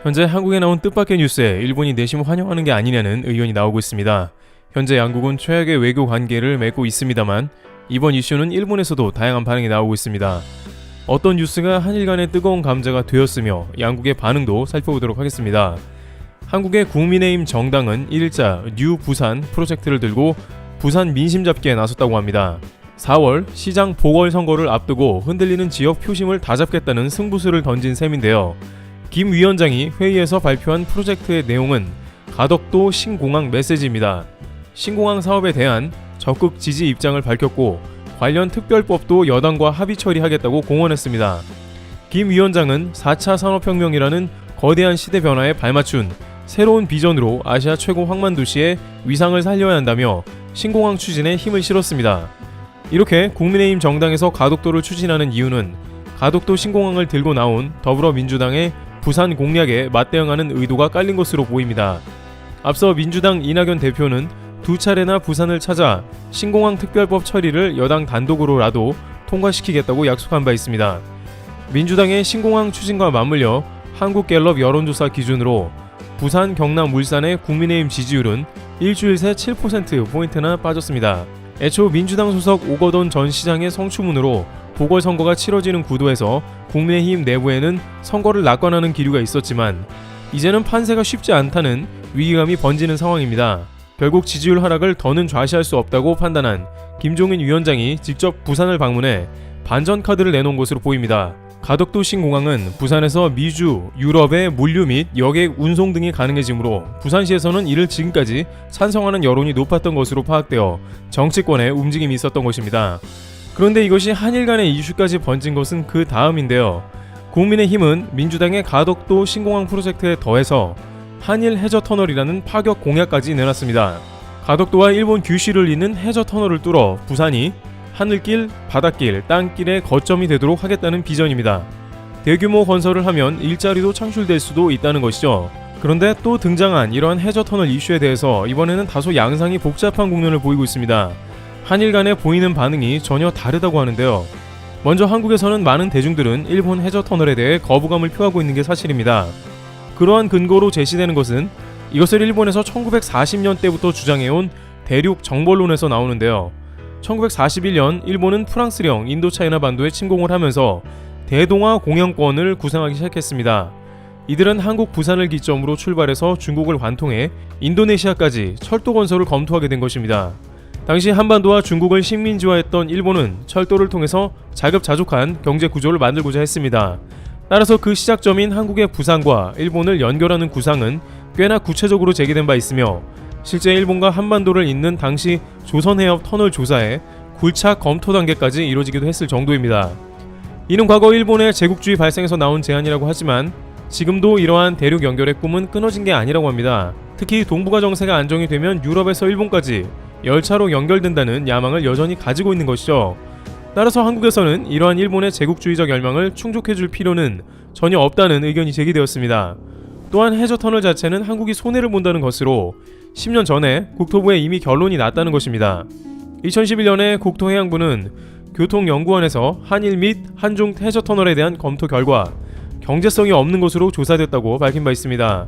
현재 한국에 나온 뜻밖의 뉴스에 일본이 내심 환영하는 게 아니냐는 의견이 나오고 있습니다. 현재 양국은 최악의 외교 관계를 맺고 있습니다만 이번 이슈는 일본에서도 다양한 반응이 나오고 있습니다. 어떤 뉴스가 한일 간의 뜨거운 감자가 되었으며 양국의 반응도 살펴보도록 하겠습니다. 한국의 국민의힘 정당은 1일자 뉴 부산 프로젝트를 들고 부산 민심 잡기에 나섰다고 합니다. 4월 시장 보궐선거를 앞두고 흔들리는 지역 표심을 다잡겠다는 승부수를 던진 셈인데요. 김 위원장이 회의에서 발표한 프로젝트의 내용은 가덕도 신공항 메시지입니다. 신공항 사업에 대한 적극 지지 입장을 밝혔고 관련 특별법도 여당과 합의 처리하겠다고 공언했습니다. 김 위원장은 4차 산업혁명이라는 거대한 시대 변화에 발맞춘 새로운 비전으로 아시아 최고 항만 도시의 위상을 살려야 한다며 신공항 추진에 힘을 실었습니다. 이렇게 국민의힘 정당에서 가덕도를 추진하는 이유는 가덕도 신공항을 들고 나온 더불어민주당의 부산 공약에 맞대응하는 의도가 깔린 것으로 보입니다. 앞서 민주당 이낙연 대표는 두 차례나 부산을 찾아 신공항 특별법 처리를 여당 단독으로라도 통과시키겠다고 약속한 바 있습니다. 민주당의 신공항 추진과 맞물려 한국갤럽 여론조사 기준으로 부산, 경남, 울산의 국민의힘 지지율은 일주일 새 7%포인트나 빠졌습니다. 애초 민주당 소속 오거돈 전 시장의 성추문으로 보궐선거가 치러지는 구도에서 국민의힘 내부에는 선거를 낙관하는 기류가 있었지만 이제는 판세가 쉽지 않다는 위기감이 번지는 상황입니다. 결국 지지율 하락을 더는 좌시할 수 없다고 판단한 김종인 위원장이 직접 부산을 방문해 반전 카드를 내놓은 것으로 보입니다. 가덕도 신공항은 부산에서 미주, 유럽의 물류 및 여객 운송 등이 가능해지므로 부산시에서는 이를 지금까지 찬성하는 여론이 높았던 것으로 파악되어 정치권에 움직임이 있었던 것입니다. 그런데 이것이 한일 간의 이슈까지 번진 것은 그 다음인데요. 국민의힘은 민주당의 가덕도 신공항 프로젝트에 더해서 한일 해저터널이라는 파격 공약까지 내놨습니다. 가덕도와 일본 규슈를 잇는 해저터널을 뚫어 부산이 하늘길, 바닷길, 땅길의 거점이 되도록 하겠다는 비전입니다. 대규모 건설을 하면 일자리도 창출될 수도 있다는 것이죠. 그런데 또 등장한 이러한 해저터널 이슈에 대해서 이번에는 다소 양상이 복잡한 국면을 보이고 있습니다. 한일 간에 보이는 반응이 전혀 다르다고 하는데요. 먼저 한국에서는 많은 대중들은 일본 해저터널에 대해 거부감을 표하고 있는 게 사실입니다. 그러한 근거로 제시되는 것은 이것을 일본에서 1940년대부터 주장해온 대륙 정벌론에서 나오는데요. 1941년 일본은 프랑스령 인도차이나 반도에 침공을 하면서 대동아 공영권을 구상하기 시작했습니다. 이들은 한국 부산을 기점으로 출발해서 중국을 관통해 인도네시아까지 철도 건설을 검토하게 된 것입니다. 당시 한반도와 중국을 식민지화했던 일본은 철도를 통해서 자급자족한 경제 구조를 만들고자 했습니다. 따라서 그 시작점인 한국의 부산과 일본을 연결하는 구상은 꽤나 구체적으로 제기된 바 있으며 실제 일본과 한반도를 잇는 당시 조선해협 터널 조사에 굴착 검토 단계까지 이루어지기도 했을 정도입니다. 이는 과거 일본의 제국주의 발생에서 나온 제안이라고 하지만 지금도 이러한 대륙 연결의 꿈은 끊어진 게 아니라고 합니다. 특히 동북아 정세가 안정이 되면 유럽에서 일본까지 열차로 연결된다는 야망을 여전히 가지고 있는 것이죠. 따라서 한국에서는 이러한 일본의 제국주의적 열망을 충족해줄 필요는 전혀 없다는 의견이 제기되었습니다. 또한 해저터널 자체는 한국이 손해를 본다는 것으로 10년 전에 국토부에 이미 결론이 났다는 것입니다. 2011년에 국토해양부는 교통연구원에서 한일 및 한중 해저터널에 대한 검토 결과 경제성이 없는 것으로 조사됐다고 밝힌 바 있습니다.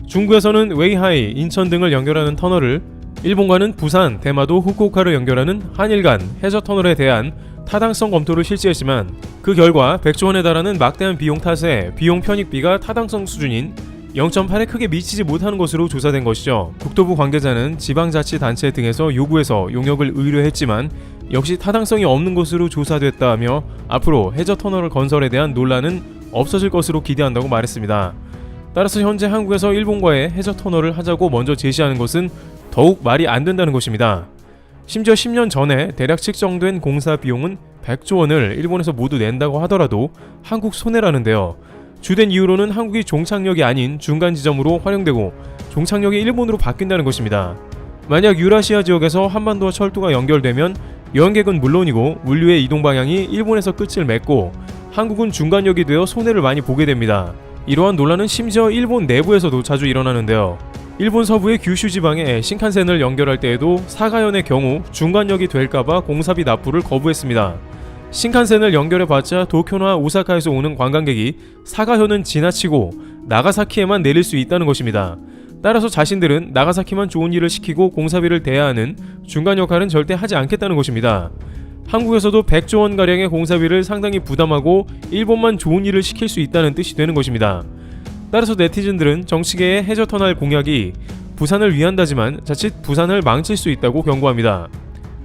중국에서는 웨이하이, 인천 등을 연결하는 터널을, 일본과는 부산, 대마도, 후쿠오카를 연결하하는 한일 간 해저터널에 대한 타당성 검토를 실시했지만 그 결과 100조 원에 달하는 막대한 비용 탓에 비용 편익비가 타당성 수준인 0.8에 크게 미치지 못하는 것으로 조사된 것이죠. 국토부 관계자는 지방자치단체 등에서 요구해서 용역을 의뢰했지만 역시 타당성이 없는 것으로 조사됐다며 앞으로 해저터널 건설에 대한 논란은 없어질 것으로 기대한다고 말했습니다. 따라서 현재 한국에서 일본과의 해저터널을 하자고 먼저 제시하는 것은 더욱 말이 안 된다는 것입니다. 심지어 10년 전에 대략 측정된 공사 비용은 100조 원을 일본에서 모두 낸다고 하더라도 한국 손해라는데요. 주된 이유로는 한국이 종착역이 아닌 중간 지점으로 활용되고 종착역이 일본으로 바뀐다는 것입니다. 만약 유라시아 지역에서 한반도와 철도가 연결되면 여행객은 물론이고 물류의 이동 방향이 일본에서 끝을 맺고 한국은 중간역이 되어 손해를 많이 보게 됩니다. 이러한 논란은 심지어 일본 내부에서도 자주 일어나는데요. 일본 서부의 규슈 지방에 신칸센을 연결할 때에도 사가현의 경우 중간역이 될까봐 공사비 납부를 거부했습니다. 신칸센을 연결해봤자 도쿄나 오사카에서 오는 관광객이 사가현은 지나치고 나가사키에만 내릴 수 있다는 것입니다. 따라서 자신들은 나가사키만 좋은 일을 시키고 공사비를 대야 하는 중간 역할은 절대 하지 않겠다는 것입니다. 한국에서도 100조 원가량의 공사비를 상당히 부담하고 일본만 좋은 일을 시킬 수 있다는 뜻이 되는 것입니다. 따라서 네티즌들은 정치계의 해저터널 공약이 부산을 위한다지만 자칫 부산을 망칠 수 있다고 경고합니다.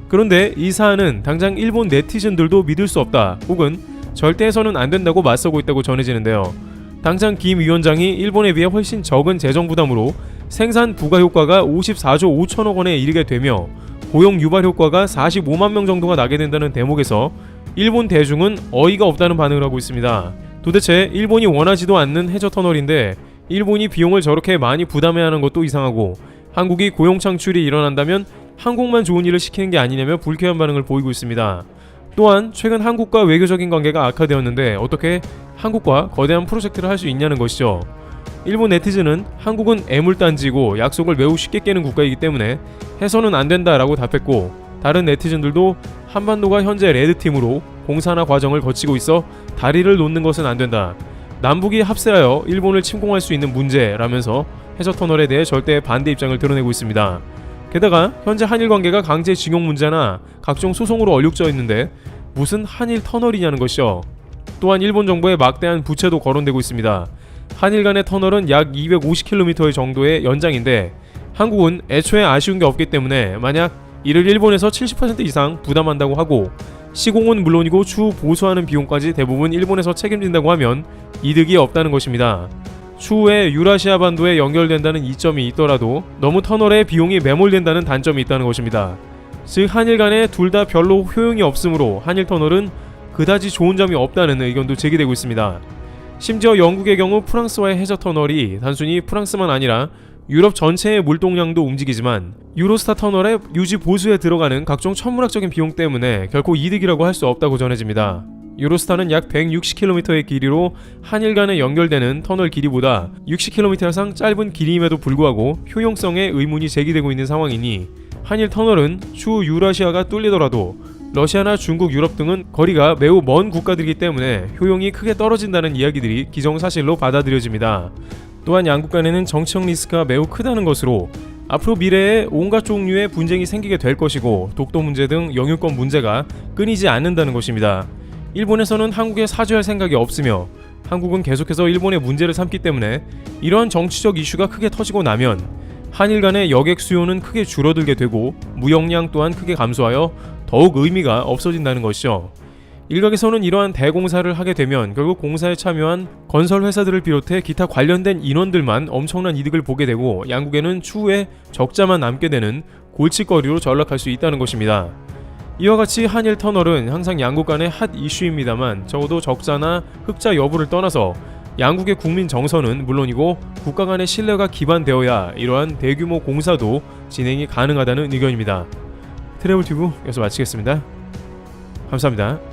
그런데 이 사안은 당장 일본 네티즌들도 믿을 수 없다 혹은 절대 해서는 안 된다고 맞서고 있다고 전해지는데요. 당장 김 위원장이 일본에 비해 훨씬 적은 재정 부담으로 생산 부가 효과가 54조 5천억 원에 이르게 되며 고용 유발 효과가 45만 명 정도가 나게 된다는 대목에서 일본 대중은 어이가 없다는 반응을 하고 있습니다. 도대체 일본이 원하지도 않는 해저터널인데 일본이 비용을 저렇게 많이 부담해야 하는 것도 이상하고 한국이 고용 창출이 일어난다면 한국만 좋은 일을 시키는 게 아니냐며 불쾌한 반응을 보이고 있습니다. 또한 최근 한국과 외교적인 관계가 악화되었는데 어떻게 한국과 거대한 프로젝트를 할 수 있냐는 것이죠. 일본 네티즌은 한국은 애물단지고 약속을 매우 쉽게 깨는 국가이기 때문에 해서는 안 된다라고 답했고, 다른 네티즌들도 한반도가 현재 레드팀으로 공사나 과정을 거치고 있어 다리를 놓는 것은 안 된다. 남북이 합세하여 일본을 침공할 수 있는 문제라면서 해저터널에 대해 절대 반대 입장을 드러내고 있습니다. 게다가 현재 한일 관계가 강제징용 문제나 각종 소송으로 얼룩져 있는데 무슨 한일 터널이냐는 것이죠. 또한 일본 정부의 막대한 부채도 거론되고 있습니다. 한일 간의 터널은 약 250km 정도의 연장인데 한국은 애초에 아쉬운 게 없기 때문에 만약 이를 일본에서 70% 이상 부담한다고 하고 시공은 물론이고 추후 보수하는 비용까지 대부분 일본에서 책임진다고 하면 이득이 없다는 것입니다. 추후에 유라시아 반도에 연결된다는 이점이 있더라도 너무 터널에 비용이 매몰된다는 단점이 있다는 것입니다. 즉 한일 간에 둘 다 별로 효용이 없으므로 한일 터널은 그다지 좋은 점이 없다는 의견도 제기되고 있습니다. 심지어 영국의 경우 프랑스와의 해저터널이 단순히 프랑스만 아니라 유럽 전체의 물동량도 움직이지만 유로스타 터널의 유지 보수에 들어가는 각종 천문학적인 비용 때문에 결코 이득이라고 할 수 없다고 전해집니다. 유로스타는 약 160km의 길이로 한일 간에 연결되는 터널 길이보다 60km 이상 짧은 길이임에도 불구하고 효용성에 의문이 제기되고 있는 상황이니 한일 터널은 추후 유라시아가 뚫리더라도 러시아나 중국, 유럽 등은 거리가 매우 먼 국가들이기 때문에 효용이 크게 떨어진다는 이야기들이 기정사실로 받아들여집니다. 또한 양국 간에는 정치적 리스크가 매우 크다는 것으로 앞으로 미래에 온갖 종류의 분쟁이 생기게 될 것이고 독도 문제 등 영유권 문제가 끊이지 않는다는 것입니다. 일본에서는 한국에 사죄할 생각이 없으며 한국은 계속해서 일본의 문제를 삼기 때문에 이러한 정치적 이슈가 크게 터지고 나면 한일 간의 여객 수요는 크게 줄어들게 되고 무역량 또한 크게 감소하여 더욱 의미가 없어진다는 것이죠. 일각에서는 이러한 대공사를 하게 되면 결국 공사에 참여한 건설 회사들을 비롯해 기타 관련된 인원들만 엄청난 이득을 보게 되고 양국에는 추후에 적자만 남게 되는 골칫거리로 전락할 수 있다는 것입니다. 이와 같이 한일 터널은 항상 양국 간의 핫 이슈입니다만 적어도 적자나 흑자 여부를 떠나서 양국의 국민 정서는 물론이고 국가 간의 신뢰가 기반되어야 이러한 대규모 공사도 진행이 가능하다는 의견입니다. 트래블튜브 여기서 마치겠습니다. 감사합니다.